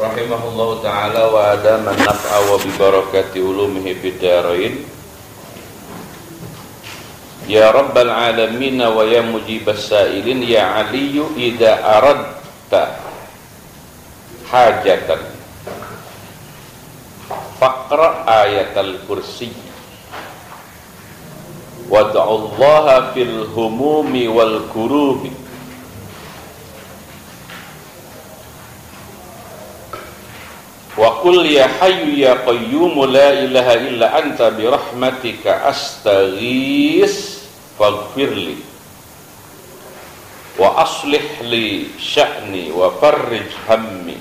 rahimahullahu ta'ala wa adama naf'a wa bibarakati ulumihi bidarain. Ya Rabbal alamin wa ya mujibas sa'ilin, ya Aliyu idza aradta hajatan faqra ayatal kursi wad'ullaha fil humumi wal kurubi wa qul ya hayyu ya qayyum la ilaha illa anta bi rahmatika astaghis faghfirli wa aslih li sya'ni wa farrij hammi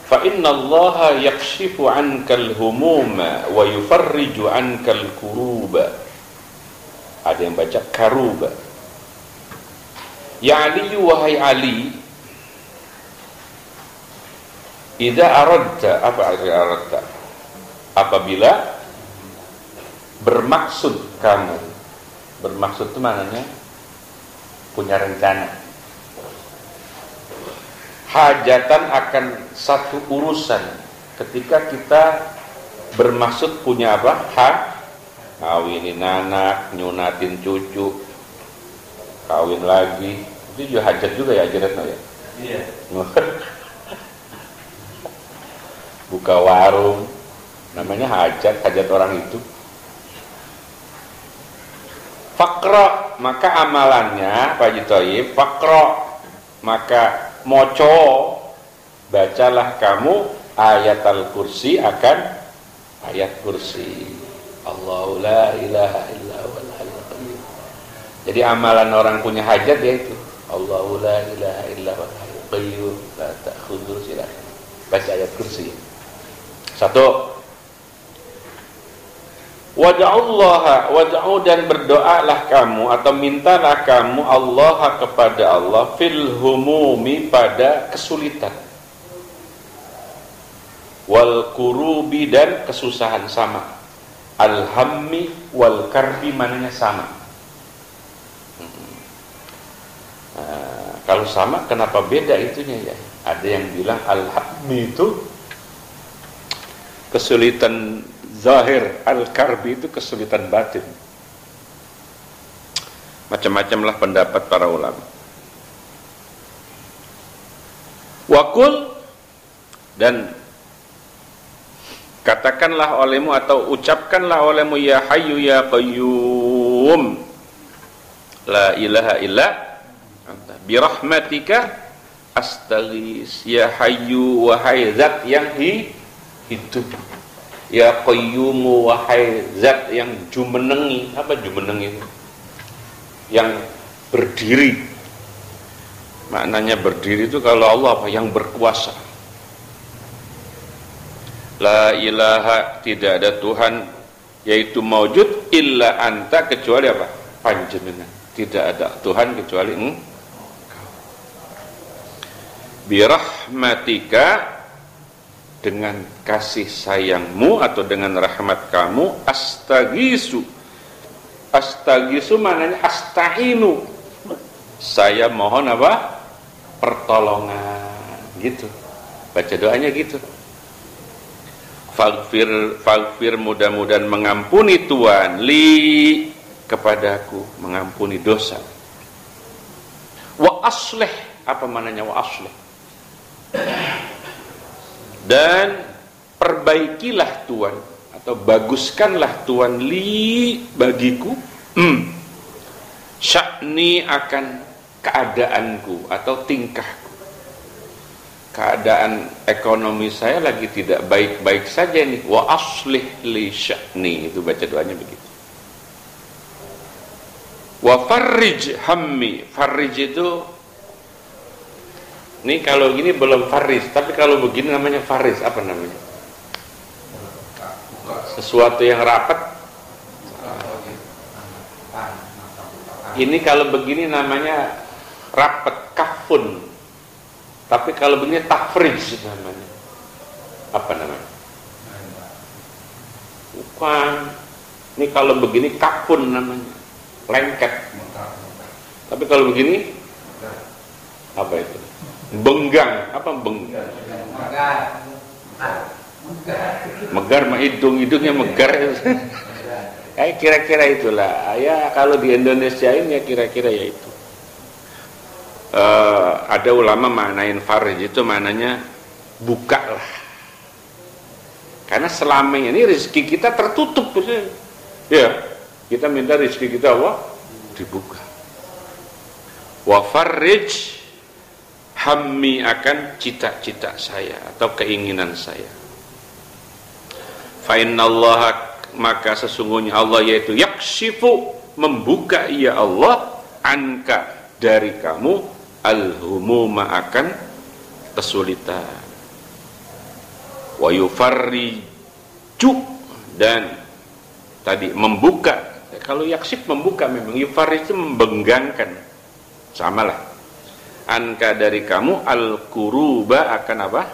fa inna allaha yakshifu ankal humuma wa yufarriju ankal kuruba. Ada yang baca karuba. Ya Ali, wahai Ali, idza aradta, apa arti aradta? Apabila bermaksud kamu. Bermaksud itu maknanya punya rencana. Hajatan akan satu urusan. Ketika kita bermaksud punya apa? Kawinin anak, nyunatin cucu, kawin lagi. Itu juga hajat juga ya, Ajaratno ya? Iya. Buka warung, namanya hajat orang itu. Faqra, maka amalannya Pak Haji Thayyib, faqra, maka moco, bacalah kamu ayatal kursi, akan ayat kursi. Allahu la ilaha illa huwal hayyul qayyum. Jadi amalan orang punya hajat yaitu Allahu la ilaha illa huwal hayyul qayyum la ta'khudhuhu sinatun. Baca ayat kursi. Satu. Wad'u dan berdoalah kamu atau mintalah kamu Allah kepada Allah fil humumi, pada kesulitan, wal kurubi dan kesusahan, sama. Al-hammi wal karbi mananya sama. Kalau sama kenapa beda itunya ya? Ada yang bilang al-hammi itu kesulitan zahir, al-karbi itu kesulitan batin. Macam-macam lah pendapat para ulama. Wakul, dan katakanlah olehmu atau ucapkanlah olehmu ya hayyu ya qayyum la ilaha illa anta bi rahmatika astaghis. Ya hayyu, wahai zat yang hidup, ya qayyumu, wahai zat yang jumenengi. Apa jumenengi? Yang berdiri. Maknanya berdiri itu kalau Allah apa? Yang berkuasa. La ilaha, tidak ada Tuhan yaitu maujud illa anta, kecuali apa? Panjenengan. Tidak ada Tuhan kecuali engkau. Bi rahmatika, dengan kasih sayangmu atau dengan rahmat kamu, astaghisu. Astaghisu maknanya astahinu, saya mohon apa? Pertolongan, gitu. Baca doanya gitu. Faghfir, mudah-mudahan mengampuni Tuhan, li, kepadaku, mengampuni dosa. Wa aslih, apa maknanya wa aslih? Dan perbaikilah Tuhan atau baguskanlah Tuhan li, bagiku, sya'ni, akan keadaanku atau tingkahku. Keadaan ekonomi saya lagi tidak baik-baik saja nih. Wa aslih li sya'ni, itu baca doanya begitu. Wa farrij hammi, farrij itu, ini kalau gini belum faris, tapi kalau begini namanya faris. Apa namanya? Sesuatu yang rapat. Ini kalau begini namanya rapat, kafun. Tapi kalau begini takfrij namanya. Apa namanya? Bukan. Ini kalau begini kafun namanya, lengket. Tapi kalau begini apa itu? Benggang, apa benggang? Megar mah hidungnya megar. Kayak kira-kira itulah. Ya kalau di Indonesia ini ya kira-kira ya itu. Ada ulama maknain farij itu maknanya buka lah. Karena selama ini rezeki kita tertutup. Ya, kita minta rezeki kita apa? Dibuka. Wa farij, hammi akan cita-cita saya atau keinginan saya. Fa innallaha, maka sesungguhnya Allah yaitu yakshifu, membuka ya Allah, anka, dari kamu, al-humuma, akan kesulitan, wa yufarriju, dan tadi membuka. Kalau yakshif membuka, memang yufarrij itu membenggangkan, samalah. Anka, dari kamu, al-kuruba, akan apa?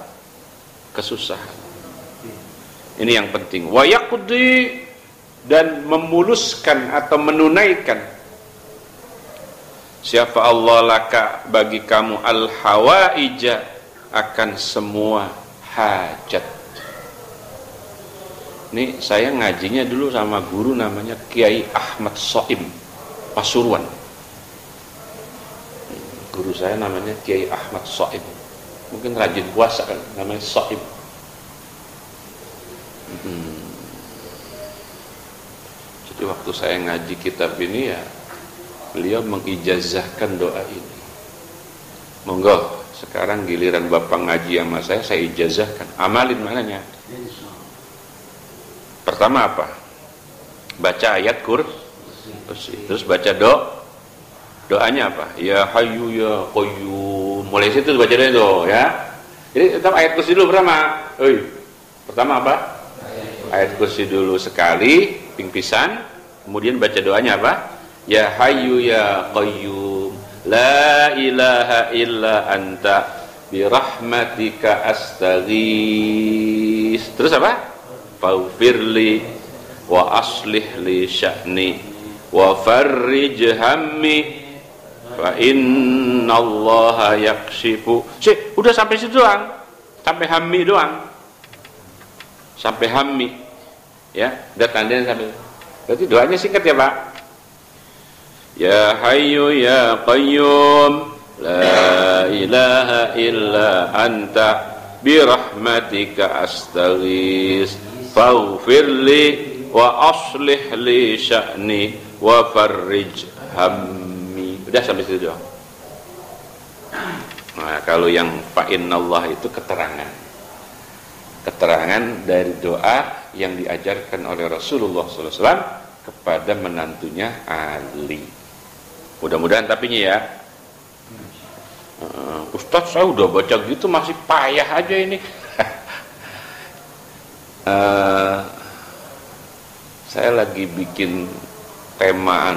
Kesusahan. Ini yang penting. Wa yaqdi, dan memuluskan atau menunaikan. Siapa Allah laka, bagi kamu, al-hawaija, akan semua hajat. Ini saya ngajinya dulu sama guru namanya Kiai Ahmad Soim, Pasuruan. Guru saya namanya Kiai Ahmad Soim. Mungkin rajin puasa kan, namanya Soim. Jadi waktu saya ngaji kitab ini ya, beliau mengijazahkan doa ini. Monggo, sekarang giliran bapak ngaji sama saya ijazahkan. Amalin mananya? Pertama apa? Baca ayat kursi. Terus baca doanya apa? Ya Hayyu ya Qayyum. Mulai situ baca doa ya. Jadi tetap ayat kursi dulu pertama. Pertama apa? Ayat kursi dulu sekali, pingpisan. Kemudian baca doanya apa? Ya Hayyu ya Qayyum, la ilaha illa anta, birahmatika astaghis. Terus apa? Faghfirli wa aslih li sya'ni wa farrij hammi fa innallaha yakshifu. Udah sampai situ doang. Sampai hammi doang. Sampai hammi. Ya, udah tandanya sampai. Berarti doanya singkat ya, Pak. Ya Hayyu ya Qayyum, la ilaha illa anta, birahmatika astaghis, faghfirli wa aslih li sya'ni wa farrij hammi. Udah sampai situ doang. Nah, kalau yang fa innallah itu keterangan dari doa yang diajarkan oleh Rasulullah SAW kepada menantunya Ali. Mudah-mudahan tapinya ya. Ustadz, saya udah baca gitu masih payah aja ini. Saya lagi bikin tema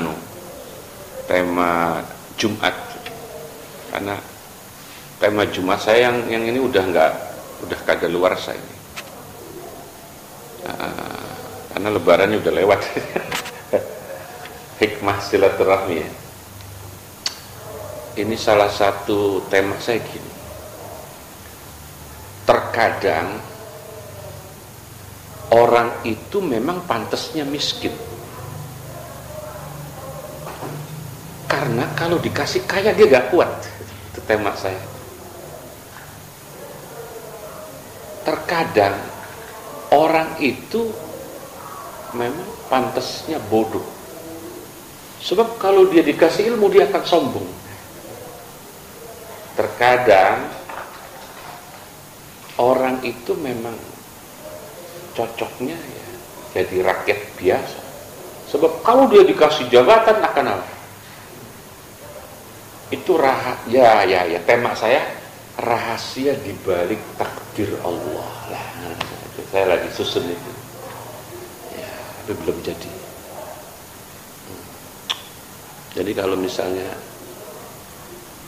Jumat, karena tema Jumat saya yang ini udah kagak luar saya ini. Karena lebarannya udah lewat. Hikmah silaturahmi ya. Ini salah satu tema saya gini. Terkadang orang itu memang pantasnya miskin. Karena kalau dikasih kaya dia gak kuat. Itu tema saya. Terkadang orang itu memang pantasnya bodoh. Sebab kalau dia dikasih ilmu dia akan sombong. Terkadang orang itu memang cocoknya ya jadi rakyat biasa. Sebab kalau dia dikasih jabatan akan apa? Itu ya tema saya rahasia dibalik takdir Allah lah. Saya lagi susun itu. Ya, tapi belum jadi. Jadi kalau misalnya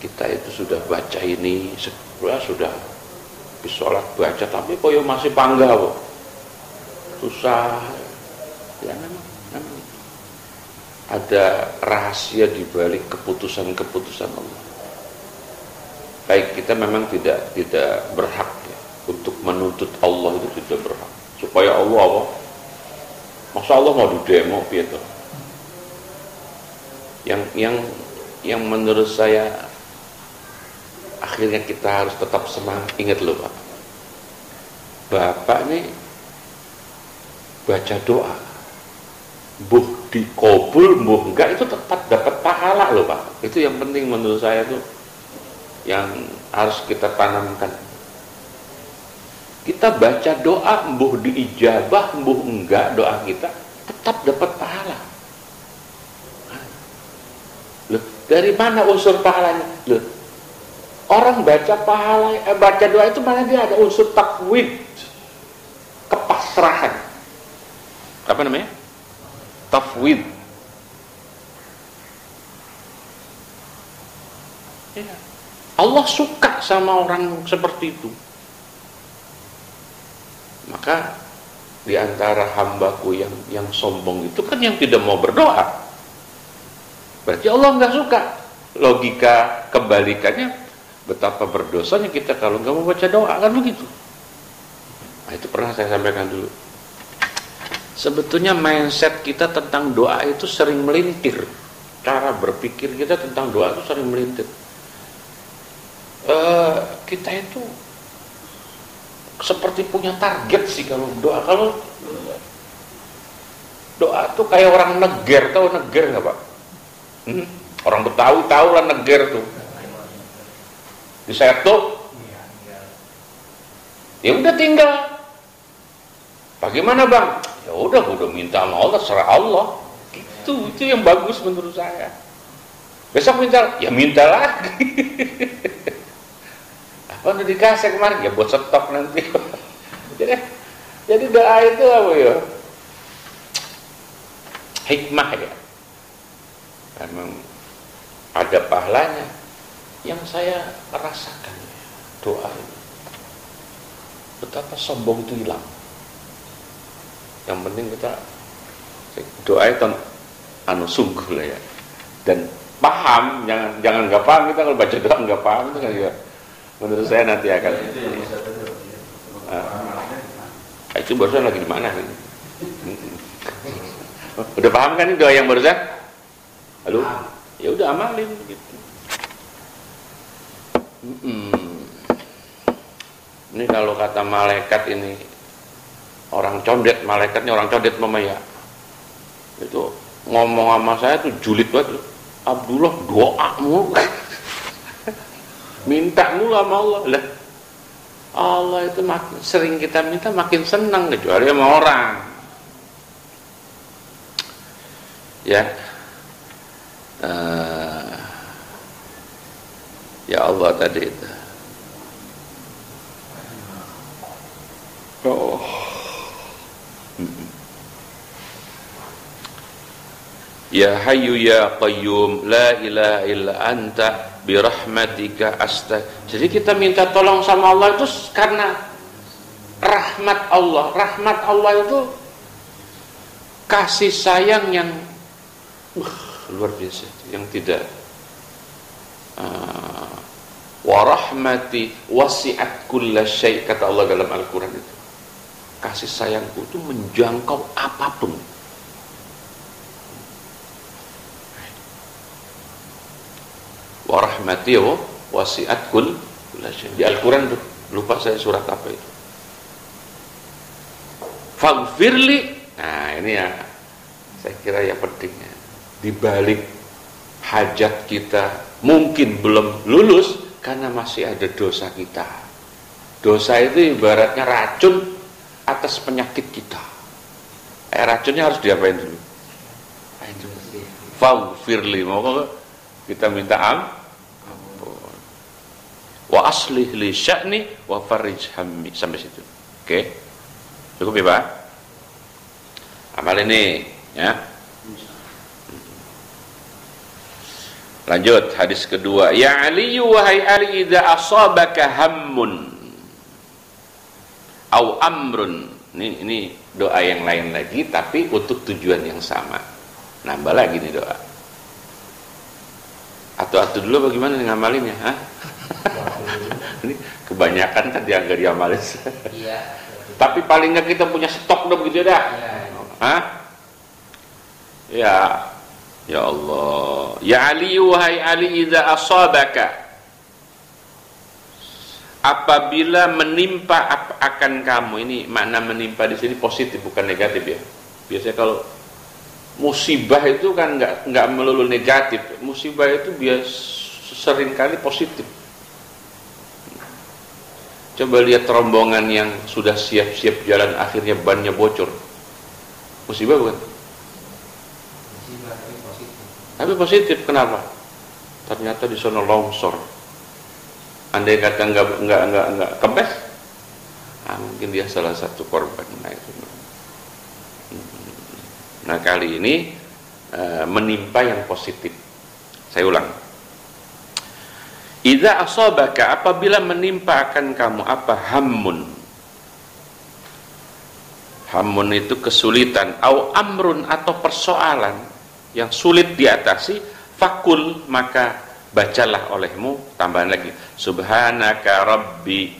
kita itu sudah baca ini, sudah sholat baca, tapi kok ya masih pangga kok. Susah. Ya memang ada rahasia di balik keputusan-keputusan Allah. Baik, kita memang tidak berhak ya, untuk menuntut Allah, itu tidak berhak. Supaya Allah apa? Masa Allah mau didemo gitu. Yang menurut saya akhirnya kita harus tetap semangat. Ingat loh Pak, Bapak nih baca doa, mbuh dikabul, mbuh enggak, itu tetap dapat pahala loh Pak. Itu yang penting menurut saya tuh, yang harus kita tanamkan. Kita baca doa, mbuh diijabah, mbuh enggak doa kita, tetap dapat pahala. Loh, dari mana unsur pahalanya? Loh, orang baca baca doa itu mana dia ada unsur takwid, kepasrahan. Apa namanya? Tafwid. Ya. Allah suka sama orang seperti itu. Maka di antara hambaku yang sombong itu kan yang tidak mau berdoa. Berarti Allah nggak suka. Logika kebalikannya, betapa berdosanya kita kalau nggak mau baca doa, kan begitu. Nah, itu pernah saya sampaikan dulu. Sebetulnya mindset kita tentang doa itu sering melintir. Cara berpikir kita tentang doa itu sering melintir. Kita itu seperti punya target sih kalau doa. Kalau doa tuh kayak orang neger, tahu neger nggak Pak? Orang Betawi tahu lah neger tuh. Disetuk, ya udah tinggal. Bagaimana Bang? Ya udah minta sama Allah, serah Allah. Itu yang bagus menurut saya. Besok minta, ya minta lagi. Apa udah dikasih kemarin? Ya buat stok nanti. jadi doa itu apa ya? Hikmah ya. Memang ada pahalanya. Yang saya rasakan doa ini, betapa sombong itu hilang. Yang penting kita doa itu sungguh lah ya, dan paham. Jangan nggak paham. Kita kalau baca doa nggak paham itu kan ya, menurut saya nanti akan itu barusan lagi di mana ini? Udah paham kan ini doa yang barusan? Halo? Ya udah amalin gitu. Ini kalau kata malaikat ini orang condet, malaikatnya orang condet mama ya. Itu ngomong sama saya tuh julid banget. Abdullah doamu minta mulu sama Allah. Lah, Allah itu makin sering kita minta makin senang, kecuali sama orang. Ya. Ya Allah tadi itu. Oh. Ya Hayyu ya Qayyum la ilaha illa anta birahmatika Jadi kita minta tolong sama Allah itu karena rahmat Allah. Rahmat Allah itu kasih sayang yang luar biasa, yang tidak wa rahmati wasi'at kulla syai', kata Allah dalam Al-Quran itu. Kasih sayangku itu menjangkau apapun. Wa rahmati wasi'at kulla syai'. Di Al-Quran tuh, lupa saya surat apa itu. Faghfirli. Nah, ini ya saya kira yang pentingnya. Di balik hajat kita mungkin belum lulus karena masih ada dosa kita. Dosa itu ibaratnya racun atas penyakit kita. Racunnya harus diapain dulu? Faghfirli. Mau kita minta ampun. Wa aslih li sya'ni wa farij hammi. Sampai situ. Oke. Cukup ya Pak? Amal ini ya. Lanjut hadis kedua. Ya Ali, wahai Ali, idza asabaka hammun au amrun. Ini doa yang lain lagi tapi untuk tujuan yang sama. Nambah lagi nih doa. Atau dulu bagaimana ngamalinnya, ha? Ini kebanyakan kan dia nggak diamalin. Iya. Tapi paling nggak kita punya stok dong gitu dah. Iya. Hah? Ya, ya Allah. Ya Ali, wahai Ali, idza asabaka, apabila menimpa akan kamu, ini makna menimpa di sini positif bukan negatif ya. Biasanya kalau musibah itu kan nggak melulu negatif. Musibah itu seringkali positif. Coba lihat rombongan yang sudah siap-siap jalan, akhirnya bannya bocor. Musibah bukan? Musibah tapi positif. Tapi positif, kenapa? Ternyata di sana longsor. Andai kata nggak kempes, mungkin dia salah satu korban. Nah kali ini menimpa yang positif. Saya ulang. Idza asabaka, apabila menimpa akan kamu apa? Hammun. Hammun itu kesulitan, au amrun atau persoalan yang sulit diatasi, fakul, maka bacalah olehmu, tambahan lagi, subhanaka rabbi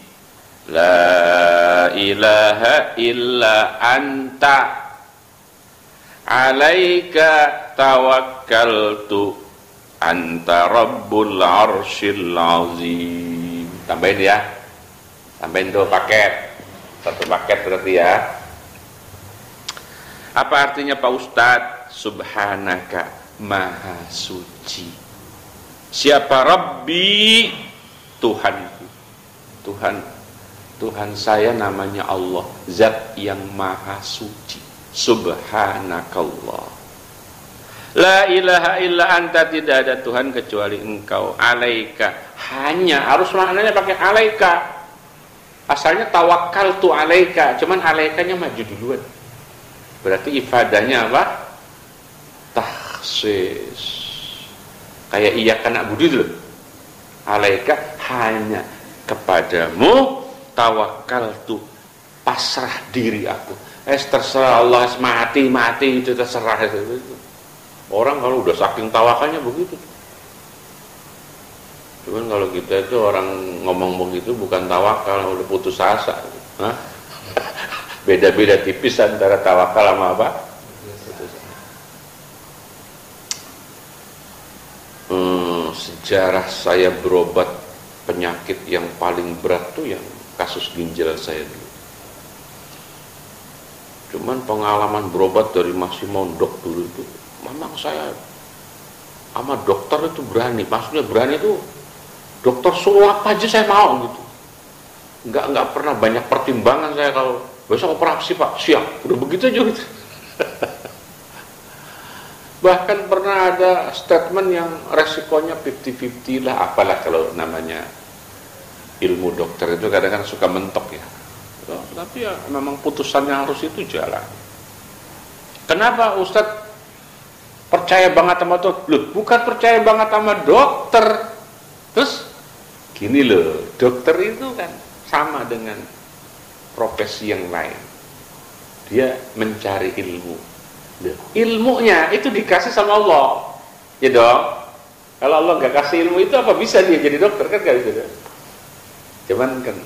la ilaha illa anta alaika tawakkaltu anta rabbul arsyil azim. Tambahin ya, tambahin tuh paket, satu paket berarti ya. Apa artinya Pak Ustadz? Subhanaka, maha suci. Siapa? Rabbi, Tuhanku. Tuhan saya namanya Allah, zat yang maha suci. Subhanakallah. La ilaha illa anta, tidak ada Tuhan kecuali engkau. Alaika, hanya harus maknanya pakai alaika. Asalnya tawakkaltu alaika, cuman alaikanya maju duluan. Berarti ifadahnya apa? Takhsis. Kayak iya kan abudu dulu. Alaika, hanya kepadamu tawakkaltu, pasrah diri aku. Terserah Allah, mati itu terserah itu. Orang kalau udah saking tawakalnya begitu. Cuman kalau kita itu orang ngomong begitu bukan tawakal, udah putus asa. Hah? Beda-beda tipis antara tawakal sama apa? Sejarah saya berobat penyakit yang paling berat tuh yang kasus ginjal saya dulu. Cuman pengalaman berobat dari masih mondok dulu itu, memang saya sama dokter itu berani. Maksudnya berani itu dokter suruh apa aja saya mau gitu. Nggak pernah banyak pertimbangan saya. Kalau besok operasi Pak, siap, udah begitu aja gitu. Bahkan pernah ada statement yang resikonya 50-50 lah, apalah kalau namanya ilmu dokter itu kadang-kadang suka mentok ya. Tapi ya memang putusannya harus itu jalan. Kenapa Ustadz percaya banget sama dokter? Loh, bukan percaya banget sama dokter. Terus gini loh, dokter itu kan sama dengan profesi yang lain. Dia mencari ilmu. Ilmunya itu dikasih sama Allah. Ya dong. Kalau Allah nggak kasih ilmu itu, apa bisa dia jadi dokter? Kan gak bisa. Cuman kan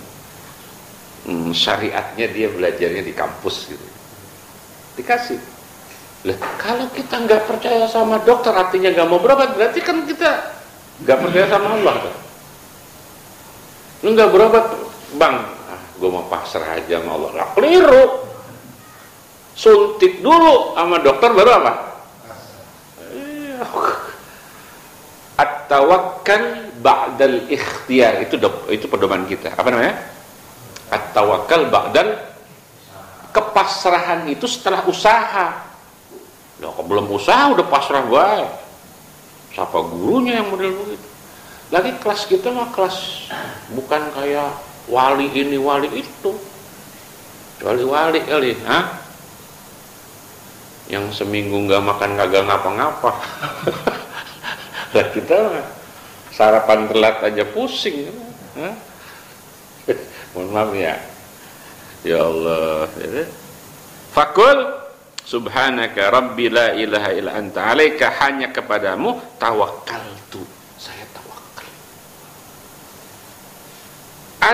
syariatnya dia belajarnya di kampus gitu. Dikasih. Lah, kalau kita nggak percaya sama dokter, artinya nggak mau berobat, berarti kan kita nggak percaya sama Allah kan? Lu nggak berobat, bang, gue mau pasrah aja sama Allah. Lah, keliru. Suntik dulu sama dokter baru apa? At-tawakkal ba'dal ikhtiyar, itu pedoman kita. Apa namanya? At-tawakkal ba'dal, kepasrahan itu setelah usaha. Loh, kok belum usaha udah pasrah gue? Siapa gurunya yang model begitu? Lagi kelas kita mah kelas bukan kayak wali ini wali itu. Wali kali, hah? Yang seminggu nggak makan kagak ngapa-ngapa. Lah kita mah sarapan telat aja pusing. Hah? Mohon maaf ya. Ya Allah. Fakul subhanaka rabbi la ilaha illa anta alaika, hanya kepadamu tawakkaltu, saya tawakal.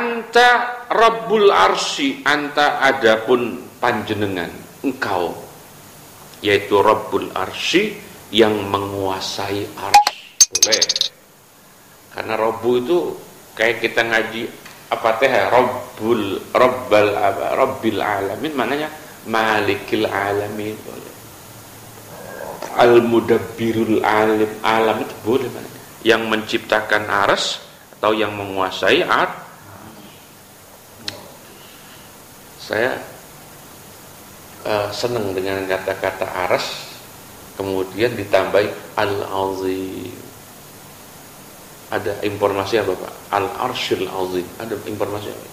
anta rabbul arsy, anta adapun panjenengan, engkau yaitu rabbul arsy, yang menguasai arsy. Boleh, karena rabbu itu kayak kita ngaji apa teh, rabbil alamin, maknanya malikil alamin. Boleh, al mudabbirul alam itu boleh, maknanya yang menciptakan arsy atau yang menguasai Saya senang dengan kata-kata arsy kemudian ditambahi al-azim. Ada informasi apa Pak? Al-arsyil azim. Ada informasi apa?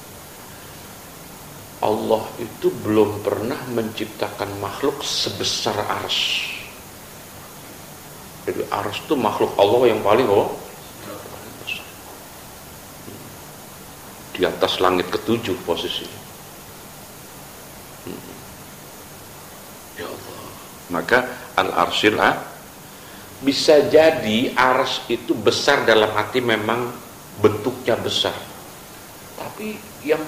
Allah itu belum pernah menciptakan makhluk sebesar arsy. Jadi arsy itu makhluk Allah yang paling besar. Di atas langit ketujuh posisinya. Ya Allah. Maka al-arsyil bisa jadi arsy itu besar dalam arti memang bentuknya besar. Tapi yang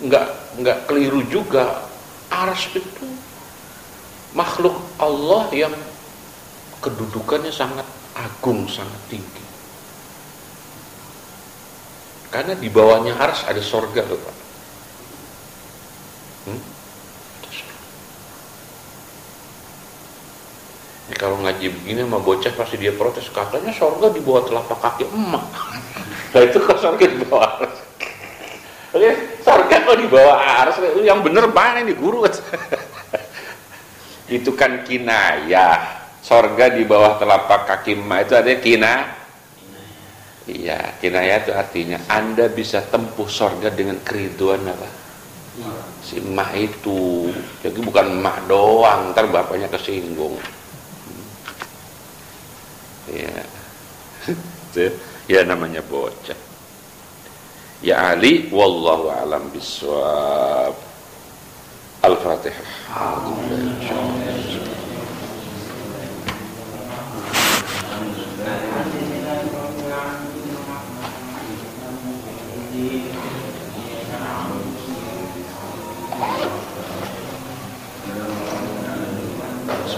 enggak keliru juga, arsy itu makhluk Allah yang kedudukannya sangat agung, sangat tinggi. Karena di bawahnya arsy ada sorga loh Pak. Kalau ngaji begini sama bocah pasti dia protes, katanya sorga di bawah telapak kaki emak. Nah itu kok sorga di bawah arsy? Sorga kok di bawah arsy? Yang bener mana ini guru? Itu kan kinayah. Sorga di bawah telapak kaki emak itu ada iya, kinayah itu artinya Anda bisa tempuh sorga dengan keriduan apa? Si emak itu. Jadi bukan emak doang, ntar bapaknya kesinggung. Ya namanya bocah. Ya Ali, wallahu alam biswab. Al-Fatihah.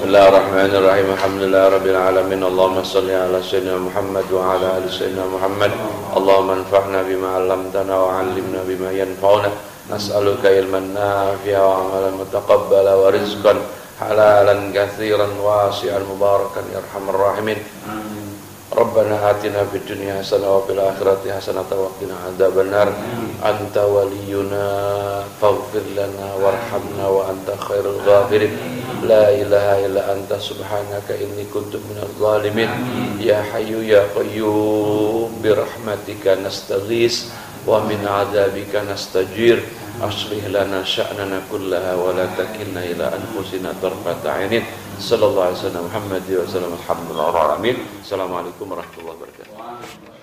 Bismillahirrahmanirrahim. Alhamdulillahirabbil alamin. Allahumma shalli ala sayyidina Muhammad wa ala ali sayyidina Muhammad. Allahumma anfa'na bima 'allamtana wa 'allimna bima yanfa'una. Nas'aluka ilman nafi'a wa 'amalan mutaqabbala wa rizqan halalan katsiran wasi'an mubarakan ya arhamar rahimin. Rabbana atina fid dunya hasanah wa fil akhirati hasanah wa qina adzabannar. Anta waliyuna faghfir lana warhamna wa anta khairul ghafirin. La ilaha illa anta subhanaka inni kuntu minadh dhalimin. Ya hayyu ya qayyum bi rahmatika nastaghis wa min adzabika nastajir. Aslih lana sya'nana kullaha wa la takilna ila anfusina tarfata 'ainin. Sallallahu alaihi wasallam Muhammad wa sallam. Alhamdulillah. Assalamualaikum warahmatullahi wabarakatuh.